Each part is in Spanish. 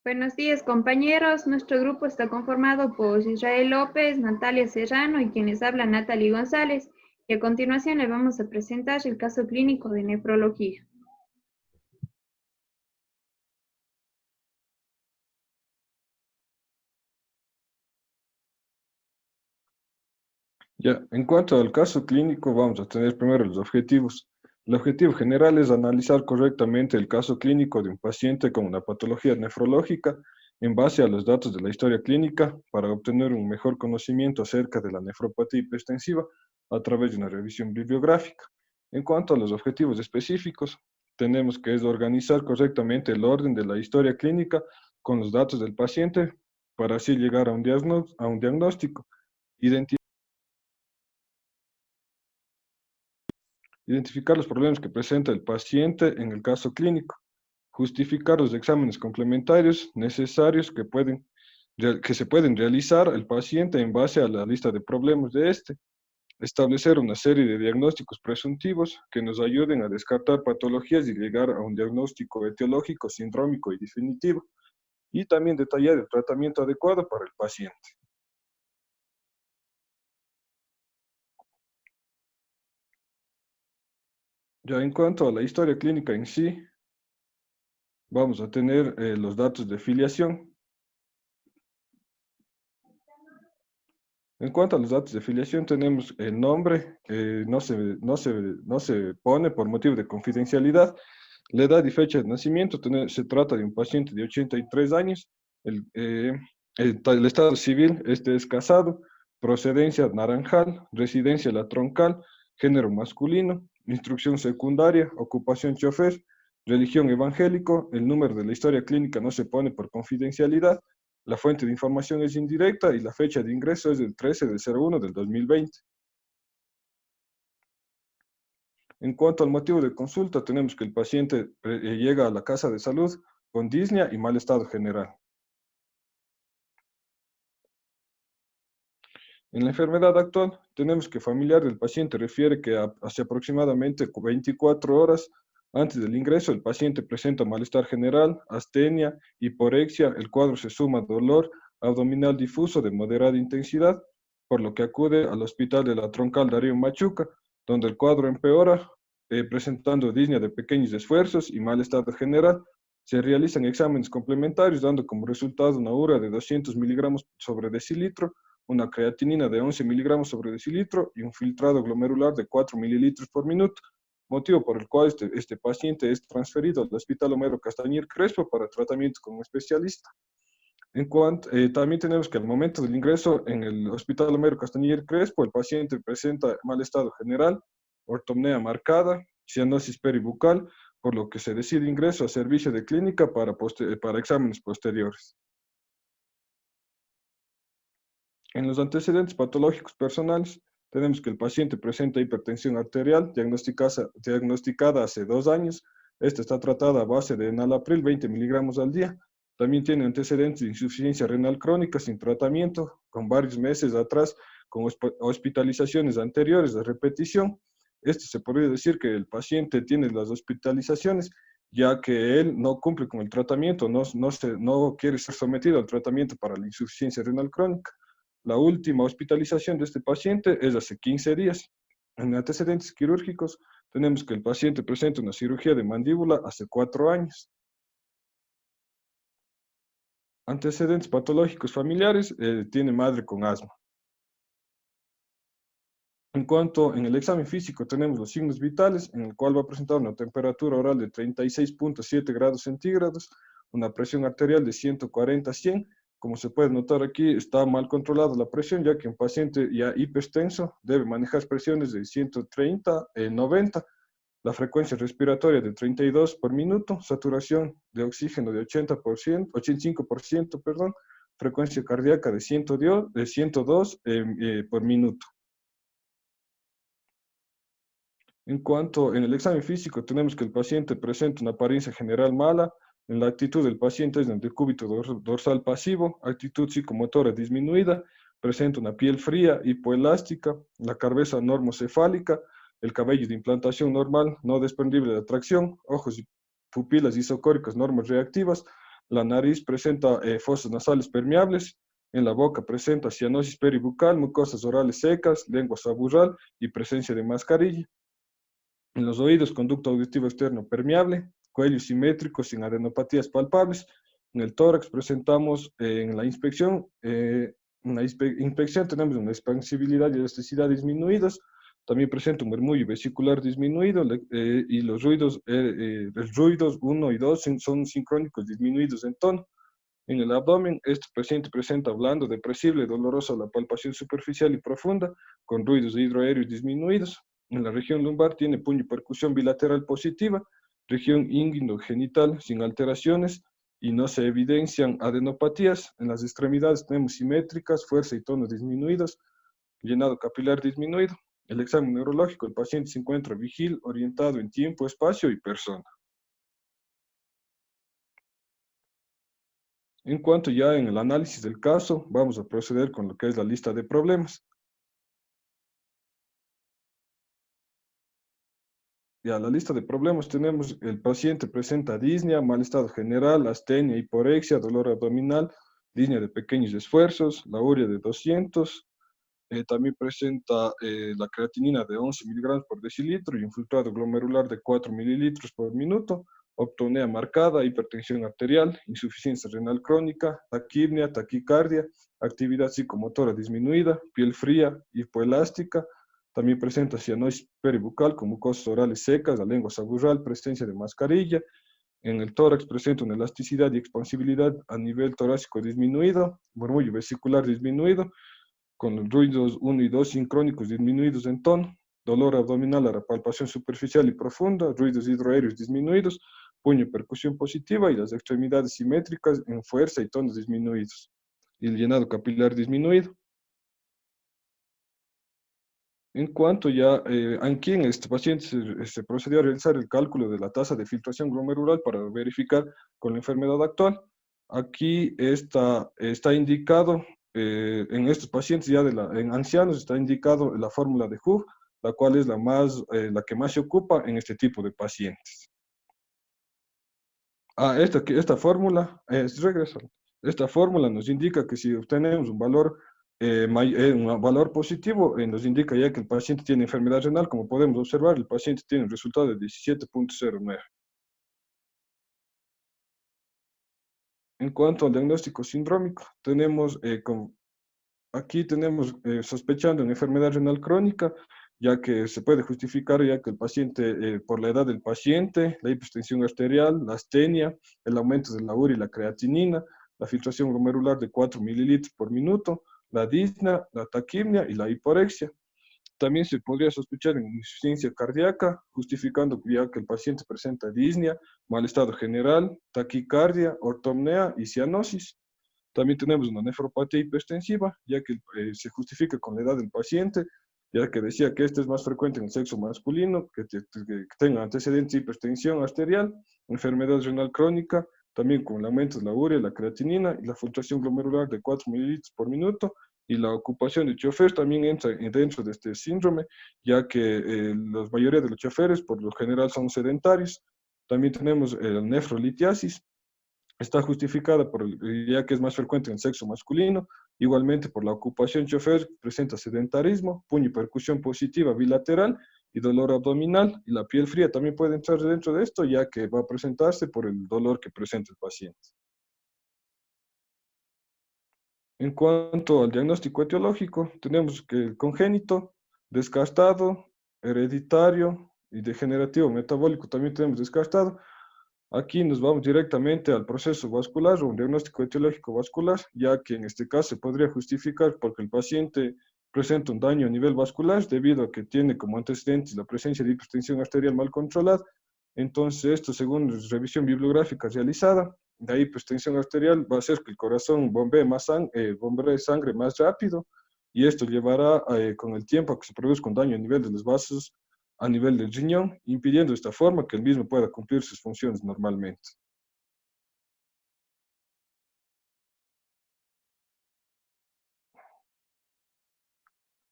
Buenos días, compañeros. Nuestro grupo está conformado por Israel López, Natalia Serrano y quienes hablan Natalie González. Y a continuación le vamos a presentar el caso clínico de nefrología. Ya, en cuanto al caso clínico, vamos a tener primero los objetivos. El objetivo general es analizar correctamente el caso clínico de un paciente con una patología nefrológica en base a los datos de la historia clínica para obtener un mejor conocimiento acerca de la nefropatía hipertensiva a través de una revisión bibliográfica. En cuanto a los objetivos específicos, tenemos que es organizar correctamente el orden de la historia clínica con los datos del paciente para así llegar a un diagnóstico. Identificar los problemas que presenta el paciente en el caso clínico, justificar los exámenes complementarios necesarios que se pueden realizar al paciente en base a la lista de problemas de este, establecer una serie de diagnósticos presuntivos que nos ayuden a descartar patologías y llegar a un diagnóstico etiológico, sindrómico y definitivo, y también detallar el tratamiento adecuado para el paciente. Ya en cuanto a la historia clínica en sí, vamos a tener los datos de filiación. En cuanto a los datos de filiación, tenemos el nombre, no se pone por motivo de confidencialidad. La edad y fecha de nacimiento, se trata de un paciente de 83 años. El estado civil, este es casado, procedencia naranjal, residencia la troncal, género masculino, instrucción secundaria, ocupación chofer, religión evangélico, el número de la historia clínica no se pone por confidencialidad, la fuente de información es indirecta y la fecha de ingreso es del 13 del 01 del 2020. En cuanto al motivo de consulta, tenemos que el paciente llega a la casa de salud con disnea y mal estado general. En la enfermedad actual, tenemos que familiar del paciente refiere que hace aproximadamente 24 horas antes del ingreso, el paciente presenta malestar general, astenia, hiporexia, el cuadro se suma dolor abdominal difuso de moderada intensidad, por lo que acude al hospital de la Troncal Darío Machuca, donde el cuadro empeora, presentando disnea de pequeños esfuerzos y mal estado general. Se realizan exámenes complementarios, dando como resultado una urea de 200 miligramos sobre decilitro, una creatinina de 11 miligramos sobre decilitro y un filtrado glomerular de 4 mililitros por minuto, motivo por el cual este paciente es transferido al Hospital Homero Castañer Crespo para tratamiento con un especialista. También tenemos que al momento del ingreso en el Hospital Homero Castañer Crespo, el paciente presenta mal estado general, ortopnea marcada, cianosis peribucal, por lo que se decide ingreso a servicio de clínica para exámenes posteriores. En los antecedentes patológicos personales, tenemos que el paciente presenta hipertensión arterial diagnosticada hace 2 años. Esta está tratada a base de enalapril 20 miligramos al día. También tiene antecedentes de insuficiencia renal crónica sin tratamiento, con varios meses atrás, con hospitalizaciones anteriores de repetición. Esto se podría decir que el paciente tiene las hospitalizaciones, ya que él no cumple con el tratamiento, no quiere ser sometido al tratamiento para la insuficiencia renal crónica. La última hospitalización de este paciente es hace 15 días. En antecedentes quirúrgicos, tenemos que el paciente presenta una cirugía de mandíbula hace 4 años. Antecedentes patológicos familiares, tiene madre con asma. En el examen físico tenemos los signos vitales, en el cual va a presentar una temperatura oral de 36.7 grados centígrados, una presión arterial de 140/100. Como se puede notar aquí, está mal controlada la presión, ya que un paciente ya hipertenso debe manejar presiones de 130/90, la frecuencia respiratoria de 32 por minuto, saturación de oxígeno de 85%, perdón, frecuencia cardíaca de 102 por minuto. En el examen físico tenemos que el paciente presenta una apariencia general mala, en la actitud del paciente es de decúbito dorsal pasivo, actitud psicomotora disminuida, presenta una piel fría, hipoelástica, la cabeza normocefálica, el cabello de implantación normal, no desprendible de atracción, ojos y pupilas isocóricas normorreactivas, La nariz presenta fosas nasales permeables. En la boca presenta cianosis peribucal, mucosas orales secas, lengua saburral y presencia de mascarilla. En los oídos, conducto auditivo externo permeable, cuello simétrico sin adenopatías palpables. En el tórax presentamos en la inspección, tenemos una expansibilidad y elasticidad disminuidas. También presenta un murmullo vesicular disminuido y los ruidos 1 y 2 son sincrónicos disminuidos en tono. En el abdomen, este paciente presenta blando, depresible, doloroso la palpación superficial y profunda, con ruidos hidroaéreos disminuidos. En la región lumbar tiene puño y percusión bilateral positiva, región inguinogenital sin alteraciones y no se evidencian adenopatías. En las extremidades tenemos simétricas, fuerza y tono disminuidos, llenado capilar disminuido. El examen neurológico, el paciente se encuentra vigil, orientado en tiempo, espacio y persona. En cuanto ya en el análisis del caso, vamos a proceder con lo que es la lista de problemas. Ya, la lista de problemas tenemos, el paciente presenta disnea, mal estado general, astenia, hiporexia, dolor abdominal, disnea de pequeños esfuerzos, la urea de 200, también presenta la creatinina de 11 miligramos por decilitro y un filtrado glomerular de 4 mililitros por minuto, optonea marcada, hipertensión arterial, insuficiencia renal crónica, taquipnea, taquicardia, actividad psicomotora disminuida, piel fría, hipoelástica. También presenta cianosis peribucal con mucosas orales secas, la lengua saburral, presencia de mascarilla. En el tórax presenta una elasticidad y expansibilidad a nivel torácico disminuido, murmullo vesicular disminuido, con ruidos 1 y 2 sincrónicos disminuidos en tono, dolor abdominal a la palpación superficial y profunda, ruidos hidroaéreos disminuidos, puño percusión positiva y las extremidades simétricas en fuerza y tonos disminuidos, y el llenado capilar disminuido. En cuanto ya, aquí en este paciente se procedió a realizar el cálculo de la tasa de filtración glomerular para verificar con la enfermedad actual. Aquí está indicado, en estos pacientes ya en ancianos está indicado la fórmula de Hoof, la cual es la que más se ocupa en este tipo de pacientes. Esta fórmula, regresa. Esta fórmula nos indica que si obtenemos un valor positivo, nos indica ya que el paciente tiene enfermedad renal. Como podemos observar, el paciente tiene un resultado de 17.09. En cuanto al diagnóstico sindrómico, aquí tenemos sospechando una enfermedad renal crónica, ya que se puede justificar ya que el paciente, por la edad del paciente, la hipertensión arterial, la astenia, el aumento de la urea y la creatinina, la filtración glomerular de 4 mililitros por minuto, la disnea, la taquipnea y la hiporexia. También se podría sospechar en insuficiencia cardíaca, justificando ya que el paciente presenta disnea, mal estado general, taquicardia, ortopnea y cianosis. También tenemos una nefropatía hipertensiva, ya que se justifica con la edad del paciente, ya que decía que este es más frecuente en el sexo masculino, que tenga antecedentes de hipertensión arterial, enfermedad renal crónica, también con el aumento de la urea, la creatinina y la filtración glomerular de 4 mililitros por minuto, y la ocupación de chofer también entra dentro de este síndrome, ya que la mayoría de los choferes por lo general son sedentarios. También tenemos nefrolitiasis, está justificada ya que es más frecuente en el sexo masculino, igualmente por la ocupación chofer, presenta sedentarismo, puño y percusión positiva bilateral y dolor abdominal, y la piel fría también puede entrar dentro de esto, ya que va a presentarse por el dolor que presenta el paciente. En cuanto al diagnóstico etiológico, tenemos que el congénito, descartado, hereditario y degenerativo metabólico también tenemos descartado. Aquí nos vamos directamente al proceso vascular o un diagnóstico etiológico vascular, ya que en este caso se podría justificar porque el paciente presenta un daño a nivel vascular debido a que tiene como antecedentes la presencia de hipertensión arterial mal controlada. Entonces, esto según revisión bibliográfica realizada, de ahí pues tensión arterial va a hacer que el corazón bombee sangre más rápido, y esto llevará con el tiempo a que se produzca un daño a nivel de los vasos, a nivel del riñón, impidiendo de esta forma que el mismo pueda cumplir sus funciones normalmente.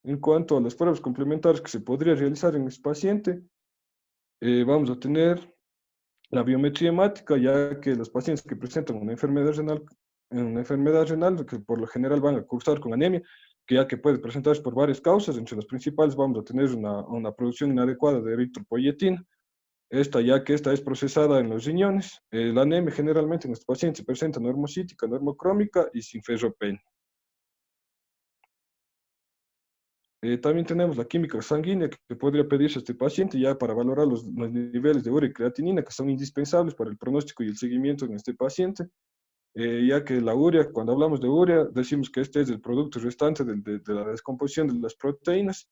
En cuanto a las pruebas complementarias que se podría realizar en este paciente, vamos a tener La biometría hemática, ya que los pacientes que presentan una enfermedad renal, que por lo general van a cursar con anemia, que ya que puede presentarse por varias causas, entre las principales vamos a tener una producción inadecuada de eritropoyetina, ya que esta es procesada en los riñones. La anemia generalmente en estos pacientes se presenta normocítica, normocrómica y sin ferropenia. También tenemos la química sanguínea que podría pedirse a este paciente ya para valorar los niveles de urea y creatinina que son indispensables para el pronóstico y el seguimiento en este paciente, ya que la urea, cuando hablamos de urea, decimos que este es el producto restante de la descomposición de las proteínas.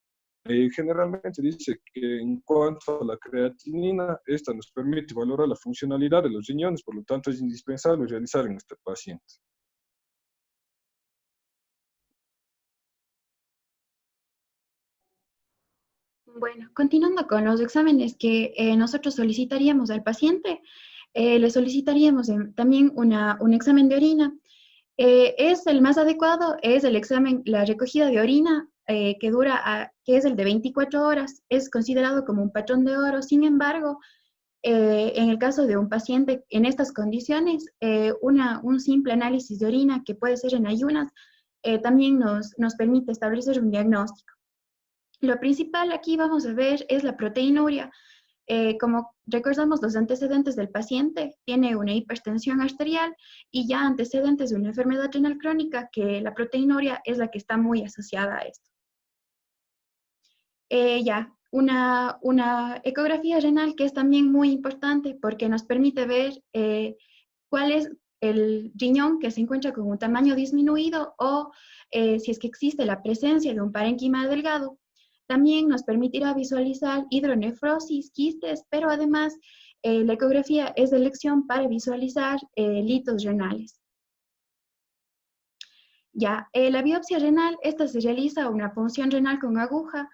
Generalmente dice que en cuanto a la creatinina, esta nos permite valorar la funcionalidad de los riñones, por lo tanto es indispensable realizar en este paciente. Bueno, continuando con los exámenes que nosotros solicitaríamos al paciente, le solicitaríamos también un examen de orina. Es el más adecuado, es el examen, la recogida de orina, que es el de 24 horas, es considerado como un patrón de oro. Sin embargo, en el caso de un paciente en estas condiciones, un simple análisis de orina que puede ser en ayunas, también nos permite establecer un diagnóstico. Lo principal aquí vamos a ver es la proteinuria. Como recordamos los antecedentes del paciente, tiene una hipertensión arterial y ya antecedentes de una enfermedad renal crónica, que la proteinuria es la que está muy asociada a esto. Una ecografía renal que es también muy importante porque nos permite ver cuál es el riñón que se encuentra con un tamaño disminuido o si es que existe la presencia de un parénquima delgado. También nos permitirá visualizar hidronefrosis, quistes, pero además la ecografía es de elección para visualizar litos renales. La biopsia renal, esta se realiza una punción renal con aguja.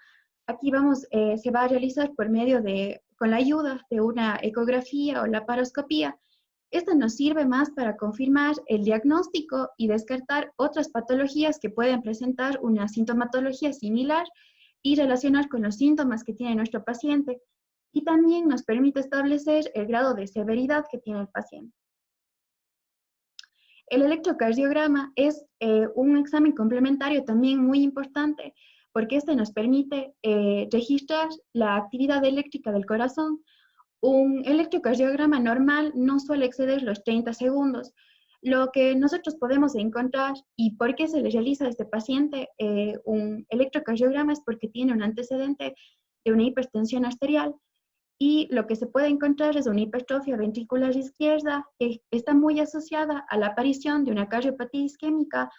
Aquí se va a realizar con la ayuda de una ecografía o laparoscopía. Esta nos sirve más para confirmar el diagnóstico y descartar otras patologías que pueden presentar una sintomatología similar y relacionar con los síntomas que tiene nuestro paciente. Y también nos permite establecer el grado de severidad que tiene el paciente. El electrocardiograma es un examen complementario también muy importante porque este nos permite registrar la actividad eléctrica del corazón. Un electrocardiograma normal no suele exceder los 30 segundos. Lo que nosotros podemos encontrar y por qué se le realiza a este paciente un electrocardiograma es porque tiene un antecedente de una hipertensión arterial y lo que se puede encontrar es una hipertrofia ventricular izquierda que está muy asociada a la aparición de una cardiopatía isquémica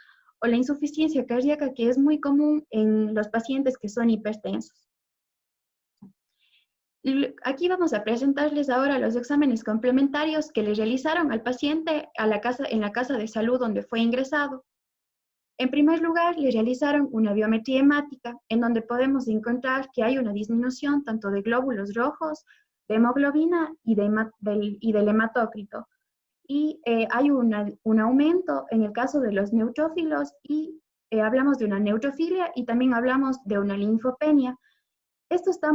o la insuficiencia cardíaca que es muy común en los pacientes que son hipertensos. Aquí vamos a presentarles ahora los exámenes complementarios que le realizaron al paciente en la casa de salud donde fue ingresado. En primer lugar, le realizaron una biometría hemática, en donde podemos encontrar que hay una disminución tanto de glóbulos rojos, de hemoglobina y del hematócrito. Y hay un aumento en el caso de los neutrófilos y hablamos de una neutrofilia y también hablamos de una linfopenia. Esto está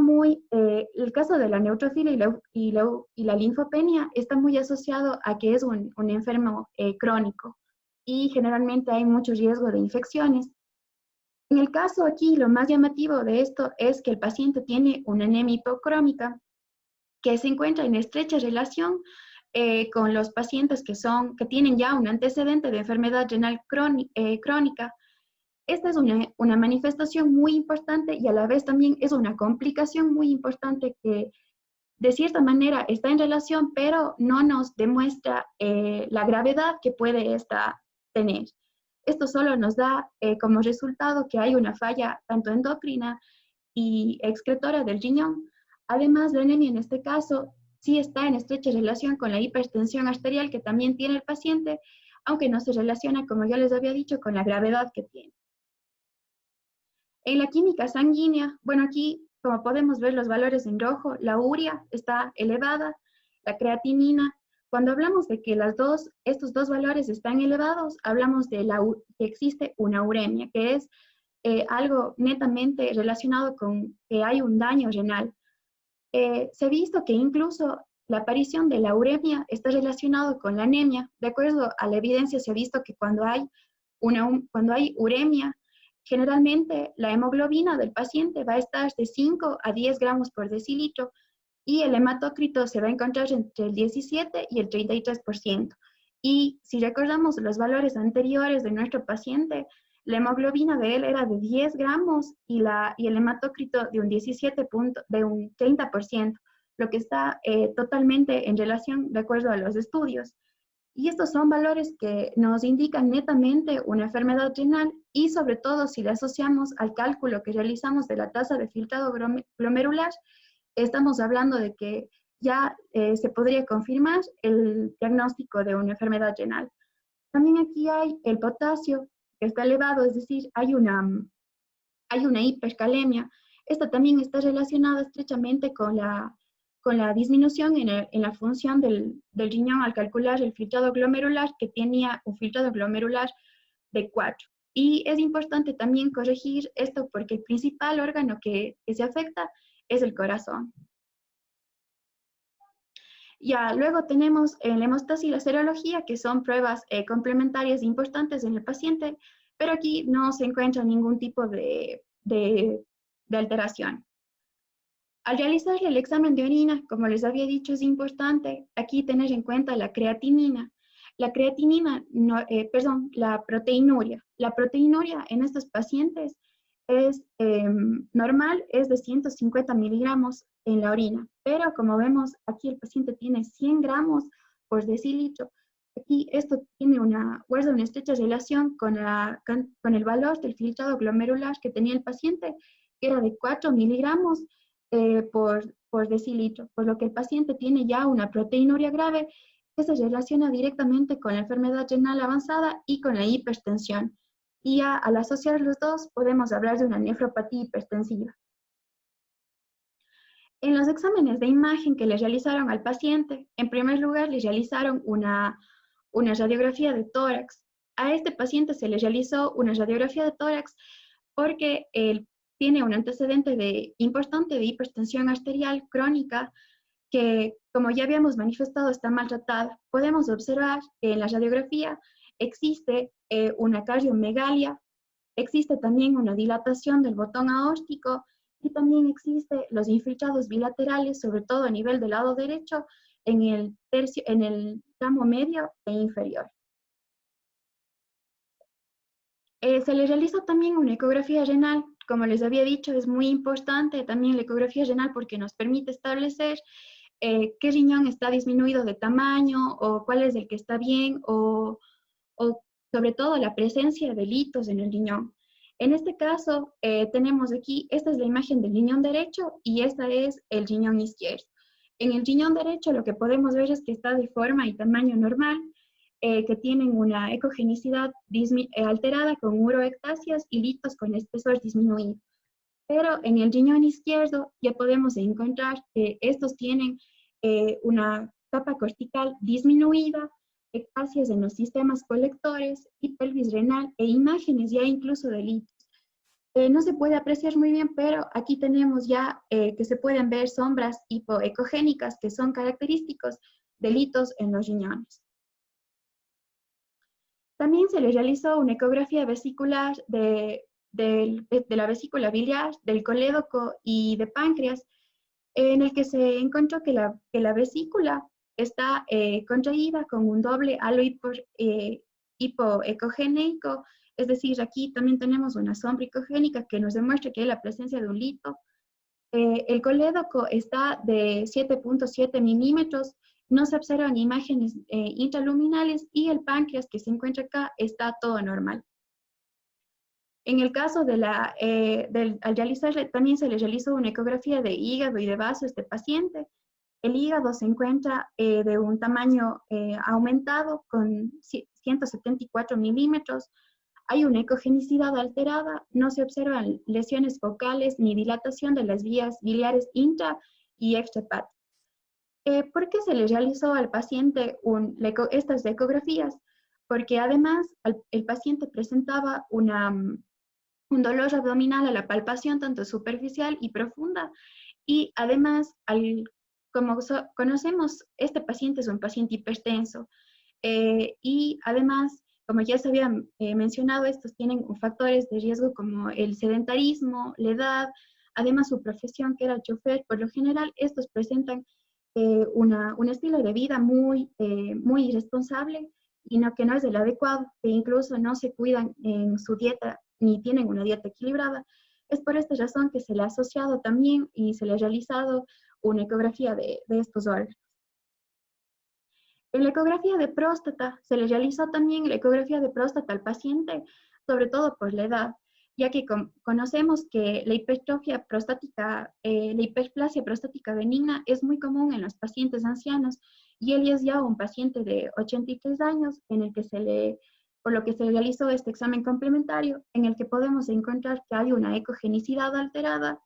el caso de la neutrofilia y la linfopenia está muy asociado a que es un enfermo crónico y generalmente hay mucho riesgo de infecciones. En el caso aquí, lo más llamativo de esto es que el paciente tiene una anemia hipocrómica que se encuentra en estrecha relación con los pacientes que tienen ya un antecedente de enfermedad renal crónica. Esta es una manifestación muy importante y a la vez también es una complicación muy importante que de cierta manera está en relación, pero no nos demuestra la gravedad que puede esta tener. Esto solo nos da como resultado que hay una falla tanto endocrina y excretora del riñón. Además, la anemia en este caso sí está en estrecha relación con la hipertensión arterial que también tiene el paciente, aunque no se relaciona, como ya les había dicho, con la gravedad que tiene. En la química sanguínea, bueno, aquí como podemos ver los valores en rojo, la urea está elevada, la creatinina. Cuando hablamos de que estos dos valores están elevados, hablamos de que existe una uremia, que es algo netamente relacionado con que hay un daño renal. Se ha visto que incluso la aparición de la uremia está relacionado con la anemia. De acuerdo a la evidencia, se ha visto que cuando hay uremia, generalmente la hemoglobina del paciente va a estar de 5 a 10 gramos por decilitro y el hematócrito se va a encontrar entre el 17 y el 33%. Y si recordamos los valores anteriores de nuestro paciente, la hemoglobina de él era de 10 gramos y el hematócrito de un 30%, lo que está totalmente en relación de acuerdo a los estudios. Y estos son valores que nos indican netamente una enfermedad renal y sobre todo si le asociamos al cálculo que realizamos de la tasa de filtrado glomerular, estamos hablando de que ya se podría confirmar el diagnóstico de una enfermedad renal. También aquí hay el potasio, que está elevado, es decir, hay una hipercalemia. Esta también está relacionada estrechamente con la disminución en la función del riñón al calcular el filtrado glomerular, que tenía un filtrado glomerular de 4. Y es importante también corregir esto porque el principal órgano que se afecta es el corazón. Ya, luego tenemos la hemostasia y la serología, que son pruebas complementarias importantes en el paciente, pero aquí no se encuentra ningún tipo de alteración. Al realizar el examen de orina, como les había dicho, es importante aquí tener en cuenta la creatinina. La proteinuria. La proteinuria en estos pacientes es normal, es de 150 miligramos en la orina, pero como vemos aquí el paciente tiene 100 gramos por decilitro. Aquí esto guarda una estrecha relación con el valor del filtrado glomerular que tenía el paciente, que era de 4 miligramos por decilitro, por lo que el paciente tiene ya una proteinuria grave que se relaciona directamente con la enfermedad renal avanzada y con la hipertensión. Y ya al asociar los dos podemos hablar de una nefropatía hipertensiva. En los exámenes de imagen que le realizaron al paciente, en primer lugar le realizaron una radiografía de tórax. A este paciente se le realizó una radiografía de tórax porque él tiene un antecedente importante de hipertensión arterial crónica que, como ya habíamos manifestado, está maltratada. Podemos observar que en la radiografía existe una cardiomegalia, existe también una dilatación del botón aórtico y también existe los infiltrados bilaterales, sobre todo a nivel del lado derecho, en el tramo medio e inferior. Se le realiza también una ecografía renal. Como les había dicho, es muy importante también la ecografía renal porque nos permite establecer qué riñón está disminuido de tamaño o cuál es el que está bien o sobre todo la presencia de litos en el riñón. En este caso tenemos aquí, esta es la imagen del riñón derecho y esta es el riñón izquierdo. En el riñón derecho lo que podemos ver es que está de forma y tamaño normal, que tienen una ecogenicidad alterada con uroectasias y litos con espesor disminuido. Pero en el riñón izquierdo ya podemos encontrar que estos tienen una capa cortical disminuida, ectasias en los sistemas colectores y pelvis renal e imágenes ya incluso de litos. No se puede apreciar muy bien, pero aquí tenemos ya que se pueden ver sombras hipoecogénicas que son característicos de litos en los riñones. También se le realizó una ecografía vesicular de la vesícula biliar, del colédoco y de páncreas, en el que se encontró que la vesícula está contraída con un doble halo hipoecogénico, es decir, aquí también tenemos una sombra ecogénica que nos demuestra que hay la presencia de un lito. El colédoco está de 7.7 milímetros, no se observan imágenes intraluminales y el páncreas que se encuentra acá está todo normal. En el caso al realizarle, también se le realizó una ecografía de hígado y de vaso a este paciente. El hígado se encuentra de un tamaño aumentado con 174 milímetros. Hay una ecogenicidad alterada, no se observan lesiones focales ni dilatación de las vías biliares intra y extrahepáticas. ¿Por qué se le realizó al paciente estas ecografías? Porque además el paciente presentaba un dolor abdominal a la palpación tanto superficial y profunda, y además al como conocemos, este paciente es un paciente hipertenso y además, como ya se había mencionado, estos tienen factores de riesgo como el sedentarismo, la edad, además su profesión que era chofer. Por lo general, estos presentan un estilo de vida muy irresponsable y que no es el adecuado, e incluso no se cuidan en su dieta ni tienen una dieta equilibrada. Es por esta razón que se le ha asociado también y se le ha realizado una ecografía de estos órganos. En la ecografía de próstata se le realizó también la ecografía de próstata al paciente, sobre todo por la edad, ya que conocemos que la hipertrofia prostática, la hiperplasia prostática benigna es muy común en los pacientes ancianos y él es ya un paciente de 83 años en el que por lo que se realizó este examen complementario en el que podemos encontrar que hay una ecogenicidad alterada,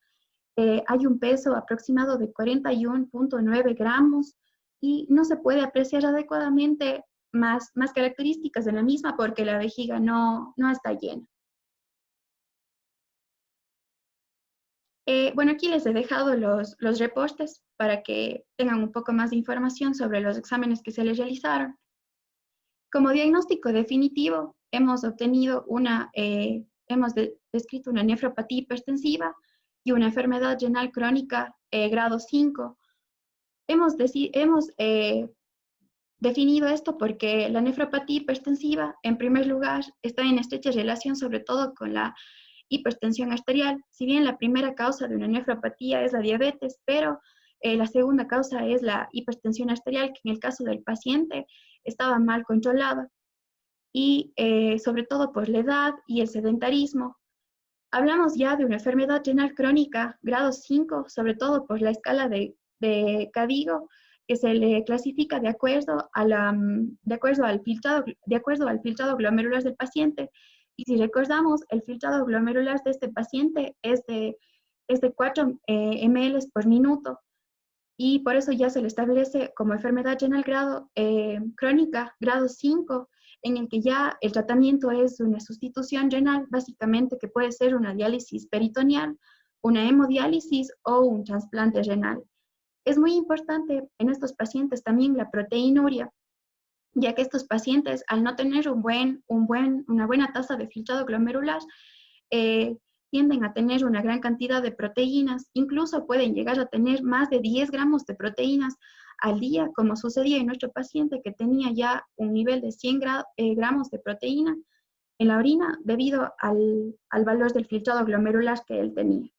hay un peso aproximado de 41.9 gramos y no se puede apreciar adecuadamente más características de la misma porque la vejiga no está llena. Bueno, aquí les he dejado los reportes para que tengan un poco más de información sobre los exámenes que se les realizaron. Como diagnóstico definitivo, hemos obtenido descrito una nefropatía hipertensiva y una enfermedad renal crónica grado 5. Hemos definido esto porque la nefropatía hipertensiva, en primer lugar, está en estrecha relación sobre todo con la hipertensión arterial. Si bien la primera causa de una nefropatía es la diabetes, pero la segunda causa es la hipertensión arterial, que en el caso del paciente estaba mal controlada, y sobre todo por la edad y el sedentarismo. Hablamos ya de una enfermedad renal crónica grado 5, sobre todo por la escala de Cadigo, que se le clasifica de acuerdo al filtrado glomerular del paciente. Y si recordamos, el filtrado glomerular de este paciente es de 4 ml por minuto. Y por eso ya se le establece como enfermedad renal crónica grado 5, en el que ya el tratamiento es una sustitución renal, básicamente que puede ser una diálisis peritoneal, una hemodiálisis o un trasplante renal. Es muy importante en estos pacientes también la proteinuria, ya que estos pacientes, al no tener una buena tasa de filtrado glomerular, tienden a tener una gran cantidad de proteínas, incluso pueden llegar a tener más de 10 gramos de proteínas al día, como sucedía en nuestro paciente que tenía ya un nivel de 100 gramos de proteína en la orina debido al valor del filtrado glomerular que él tenía.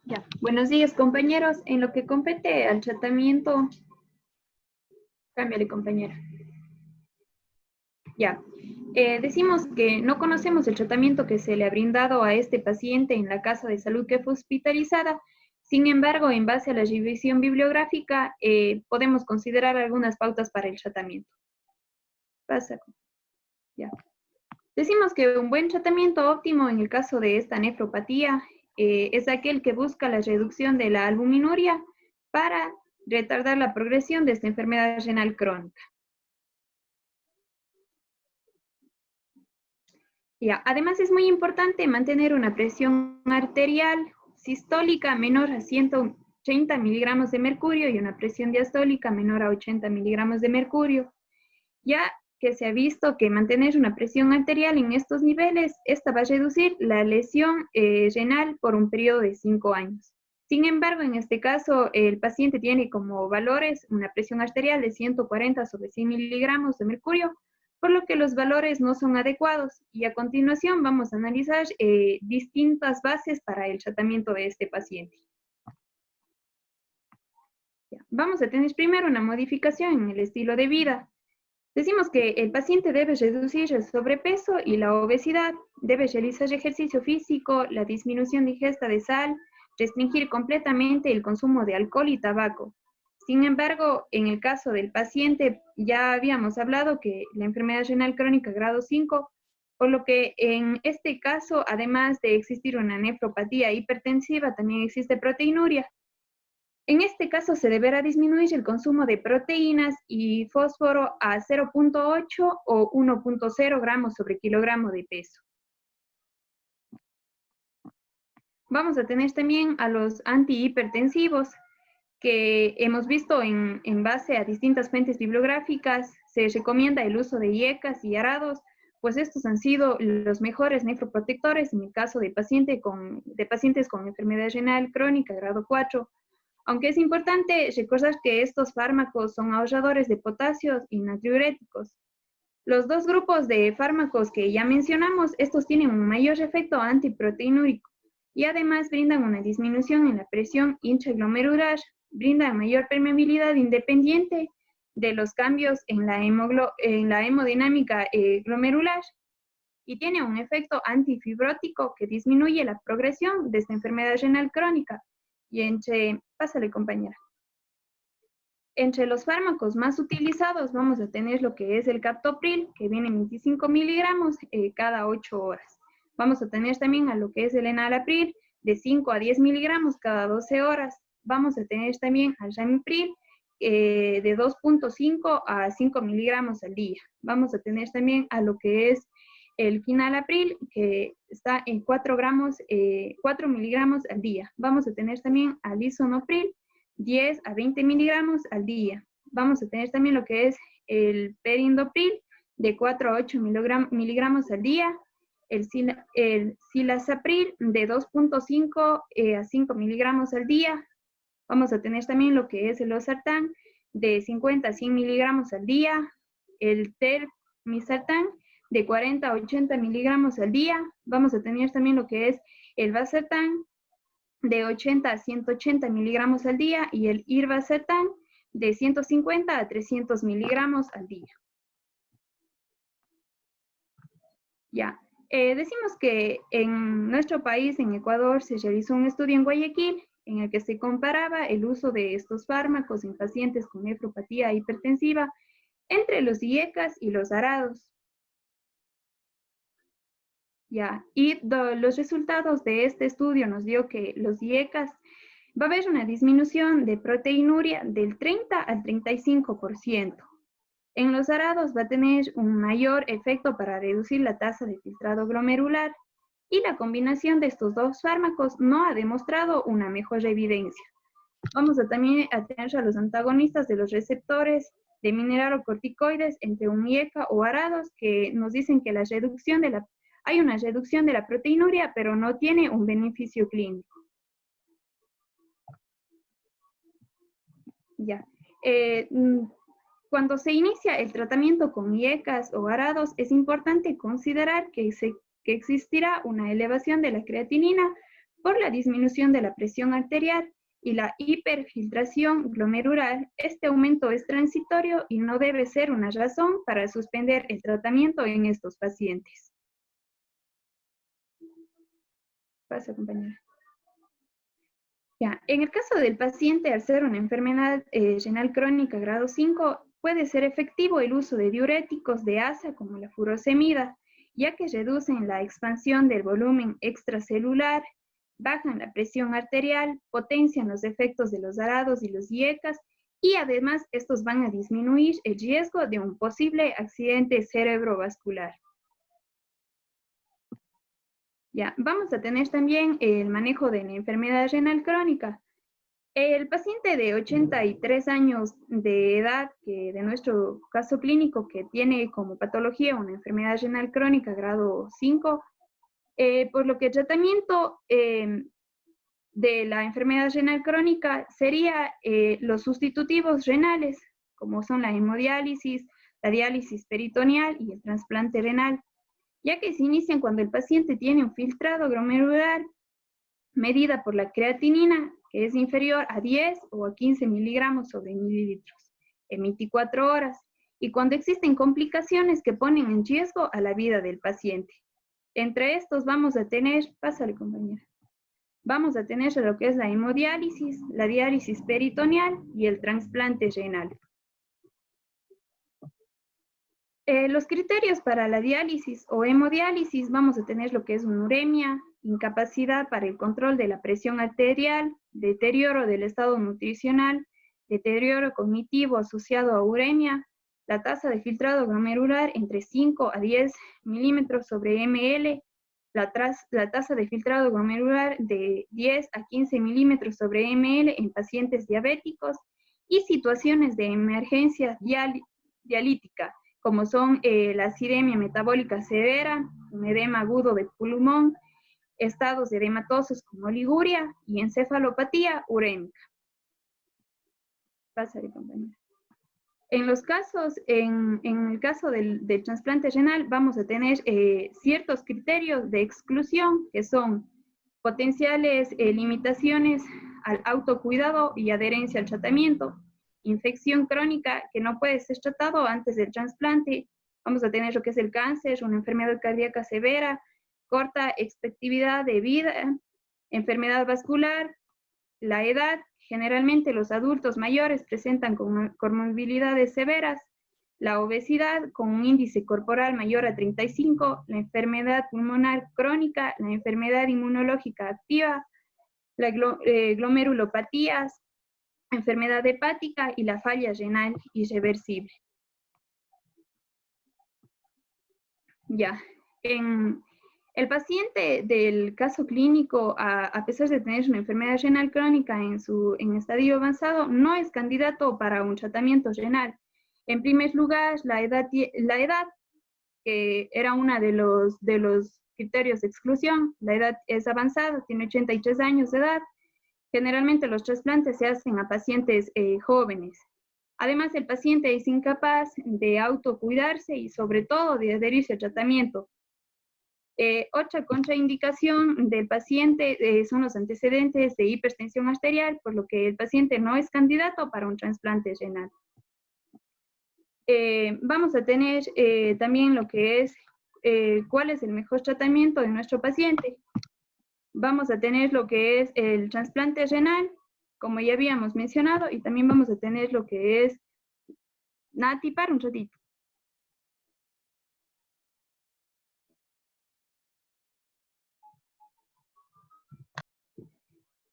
Ya. Buenos días, compañeros. En lo que compete al tratamiento, cámbiale, compañera. Ya. Decimos que no conocemos el tratamiento que se le ha brindado a este paciente en la casa de salud que fue hospitalizada. Sin embargo, en base a la revisión bibliográfica, podemos considerar algunas pautas para el tratamiento. Pasa. Ya. Decimos que un buen tratamiento óptimo en el caso de esta nefropatía es aquel que busca la reducción de la albuminuria para retardar la progresión de esta enfermedad renal crónica. Ya. Además, es muy importante mantener una presión arterial sistólica menor a 130 miligramos de mercurio y una presión diastólica menor a 80 miligramos de mercurio. Ya que se ha visto que mantener una presión arterial en estos niveles, esta va a reducir la lesión renal por un periodo de 5 años. Sin embargo, en este caso, el paciente tiene como valores una presión arterial de 140 sobre 100 miligramos de mercurio, por lo que los valores no son adecuados. Y a continuación vamos a analizar distintas bases para el tratamiento de este paciente. Ya. Vamos a tener primero una modificación en el estilo de vida. Decimos que el paciente debe reducir el sobrepeso y la obesidad, debe realizar ejercicio físico, la disminución de ingesta de sal, restringir completamente el consumo de alcohol y tabaco. Sin embargo, en el caso del paciente, ya habíamos hablado que la enfermedad renal crónica grado 5, por lo que en este caso, además de existir una nefropatía hipertensiva, también existe proteinuria. En este caso se deberá disminuir el consumo de proteínas y fósforo a 0.8 o 1.0 gramos sobre kilogramo de peso. Vamos a tener también a los antihipertensivos, que hemos visto en base a distintas fuentes bibliográficas. Se recomienda el uso de IECAS y arados, pues estos han sido los mejores nefroprotectores en el caso de pacientes con enfermedad renal crónica grado 4. Aunque es importante recordar que estos fármacos son ahorradores de potasio y natriuréticos. Los dos grupos de fármacos que ya mencionamos, estos tienen un mayor efecto antiproteinúrico y además brindan una disminución en la presión intraglomerular, brindan mayor permeabilidad independiente de los cambios en la hemodinámica glomerular y tiene un efecto antifibrótico que disminuye la progresión de esta enfermedad renal crónica. Pásale compañera. Entre los fármacos más utilizados vamos a tener lo que es el captopril, que viene en 25 miligramos cada 8 horas. Vamos a tener también a lo que es el enalapril, de 5 a 10 miligramos cada 12 horas. Vamos a tener también al ramipril, de 2.5 a 5 miligramos al día. Vamos a tener también a lo que es el quinalapril, que está en 4 miligramos al día. Vamos a tener también al lisinopril, 10 a 20 miligramos al día. Vamos a tener también lo que es el perindopril, de 4 a 8 miligramos al día. El cilazapril, de 2.5 a 5 miligramos al día. Vamos a tener también lo que es el losartán, de 50 a 100 miligramos al día. El telmisartán, de 40 a 80 miligramos al día. Vamos a tener también lo que es el valsartán, de 80 a 180 miligramos al día, y el irbesartán, de 150 a 300 miligramos al día. Ya, decimos que en nuestro país, en Ecuador, se realizó un estudio en Guayaquil en el que se comparaba el uso de estos fármacos en pacientes con nefropatía hipertensiva entre los IECAS y los arados. Ya, y los resultados de este estudio nos dio que los IECAS va a haber una disminución de proteinuria del 30 al 35%. En los arados va a tener un mayor efecto para reducir la tasa de filtrado glomerular, y la combinación de estos dos fármacos no ha demostrado una mejor evidencia. Vamos a también a tener a los antagonistas de los receptores de mineralocorticoides entre un IECA o arados, que nos dicen que hay una reducción de la proteinuria, pero no tiene un beneficio clínico. Ya. Cuando se inicia el tratamiento con IECAS o arados, es importante considerar que existirá una elevación de la creatinina por la disminución de la presión arterial y la hiperfiltración glomerular. Este aumento es transitorio y no debe ser una razón para suspender el tratamiento en estos pacientes. Pasa, compañera. Ya, en el caso del paciente, al ser una enfermedad renal crónica grado 5, puede ser efectivo el uso de diuréticos de asa como la furosemida, ya que reducen la expansión del volumen extracelular, bajan la presión arterial, potencian los efectos de los arados y los IECAS, y además estos van a disminuir el riesgo de un posible accidente cerebrovascular. Ya, vamos a tener también el manejo de la enfermedad renal crónica. El paciente de 83 años de edad, que de nuestro caso clínico, que tiene como patología una enfermedad renal crónica grado 5, por lo que el tratamiento de la enfermedad renal crónica sería los sustitutivos renales, como son la hemodiálisis, la diálisis peritoneal y el trasplante renal, ya que se inician cuando el paciente tiene un filtrado glomerular medida por la creatinina, que es inferior a 10 o a 15 miligramos sobre mililitros en 24 horas, y cuando existen complicaciones que ponen en riesgo a la vida del paciente. Entre estos vamos a tener, pásale compañera, vamos a tener lo que es la hemodiálisis, la diálisis peritoneal y el trasplante renal. Los criterios para la diálisis o hemodiálisis, vamos a tener lo que es una uremia, incapacidad para el control de la presión arterial, deterioro del estado nutricional, deterioro cognitivo asociado a uremia, la tasa de filtrado glomerular entre 5 a 10 milímetros sobre ml, la tasa de filtrado glomerular de 10 a 15 milímetros sobre ml en pacientes diabéticos y situaciones de emergencia dialítica, como son la acidemia metabólica severa, un edema agudo de pulmón, estados edematosos como oliguria y encefalopatía urémica. Pásale, compañera. En el caso del trasplante renal, vamos a tener ciertos criterios de exclusión, que son potenciales limitaciones al autocuidado y adherencia al tratamiento, infección crónica que no puede ser tratado antes del trasplante, vamos a tener lo que es el cáncer, una enfermedad cardíaca severa, corta expectatividad de vida, enfermedad vascular, la edad. Generalmente los adultos mayores presentan comorbilidades severas, la obesidad con un índice corporal mayor a 35, la enfermedad pulmonar crónica, la enfermedad inmunológica activa, la glomerulopatías, enfermedad hepática y la falla renal irreversible. Ya, el paciente del caso clínico, a pesar de tener una enfermedad renal crónica en estadio avanzado, no es candidato para un tratamiento renal. En primer lugar, la edad que era uno de los criterios de exclusión, la edad es avanzada, tiene 83 años de edad. Generalmente los trasplantes se hacen a pacientes jóvenes. Además, el paciente es incapaz de autocuidarse y sobre todo de adherirse al tratamiento. Otra contraindicación del paciente son los antecedentes de hipertensión arterial, por lo que el paciente no es candidato para un trasplante renal. Vamos a tener también lo que es cuál es el mejor tratamiento de nuestro paciente. Vamos a tener lo que es el trasplante renal, como ya habíamos mencionado, y también vamos a tener lo que es Nati, para un ratito.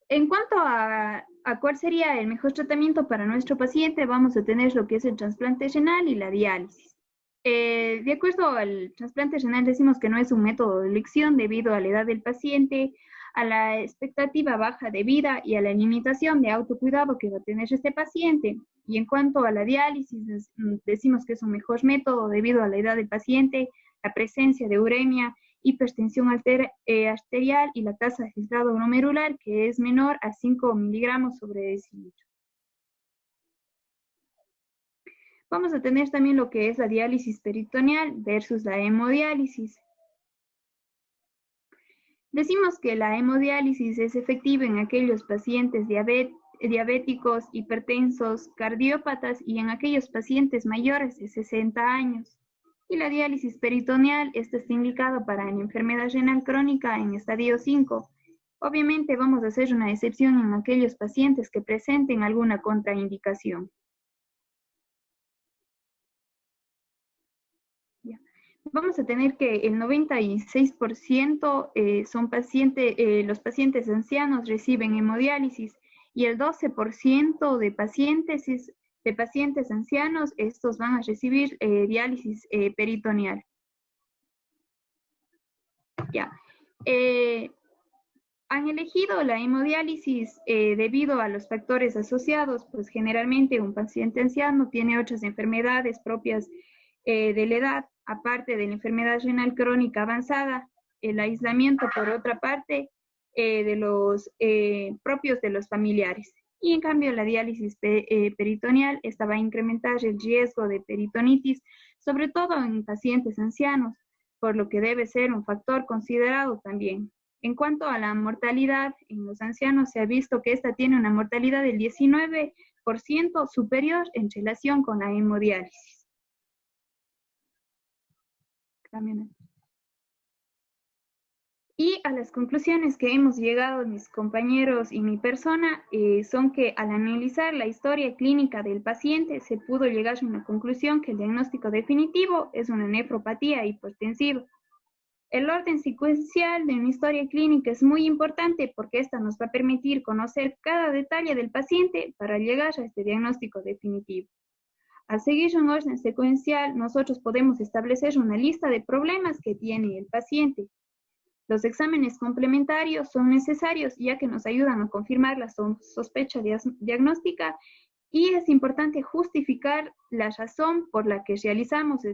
En cuanto a cuál sería el mejor tratamiento para nuestro paciente, vamos a tener lo que es el trasplante renal y la diálisis. De acuerdo al trasplante renal, decimos que no es un método de elección debido a la edad del paciente, a la expectativa baja de vida y a la limitación de autocuidado que va a tener este paciente. Y en cuanto a la diálisis, decimos que es un mejor método debido a la edad del paciente, la presencia de uremia, hipertensión arterial y la tasa de filtrado glomerular que es menor a 5 miligramos sobre decilitro. Vamos a tener también lo que es la diálisis peritoneal versus la hemodiálisis. Decimos que la hemodiálisis es efectiva en aquellos pacientes diabéticos, hipertensos, cardiópatas y en aquellos pacientes mayores de 60 años. Y la diálisis peritoneal, esta está indicada para la enfermedad renal crónica en estadio 5. Obviamente vamos a hacer una excepción en aquellos pacientes que presenten alguna contraindicación. Ya. Vamos a tener que el 96% son los pacientes ancianos reciben hemodiálisis y el 12% de pacientes ancianos, estos van a recibir diálisis peritoneal. Ya. Han elegido la hemodiálisis debido a los factores asociados, pues generalmente un paciente anciano tiene otras enfermedades propias de la edad, aparte de la enfermedad renal crónica avanzada, el aislamiento por otra parte de los propios de los familiares. Y en cambio la diálisis peritoneal, esta va a incrementar el riesgo de peritonitis, sobre todo en pacientes ancianos, por lo que debe ser un factor considerado también. En cuanto a la mortalidad, en los ancianos se ha visto que esta tiene una mortalidad del 19% superior en relación con la hemodiálisis. Y a las conclusiones que hemos llegado mis compañeros y mi persona son que al analizar la historia clínica del paciente se pudo llegar a una conclusión que el diagnóstico definitivo es una nefropatía hipertensiva. El orden secuencial de una historia clínica es muy importante porque esta nos va a permitir conocer cada detalle del paciente para llegar a este diagnóstico definitivo. Al seguir un orden secuencial, nosotros podemos establecer una lista de problemas que tiene el paciente. Los exámenes complementarios son necesarios ya que nos ayudan a confirmar la sospecha diagnóstica y es importante justificar la razón por la que realizamos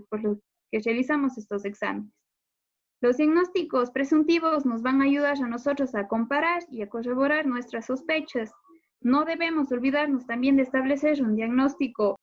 estos exámenes. Los diagnósticos presuntivos nos van a ayudar a nosotros a comparar y a corroborar nuestras sospechas. No debemos olvidarnos también de establecer un diagnóstico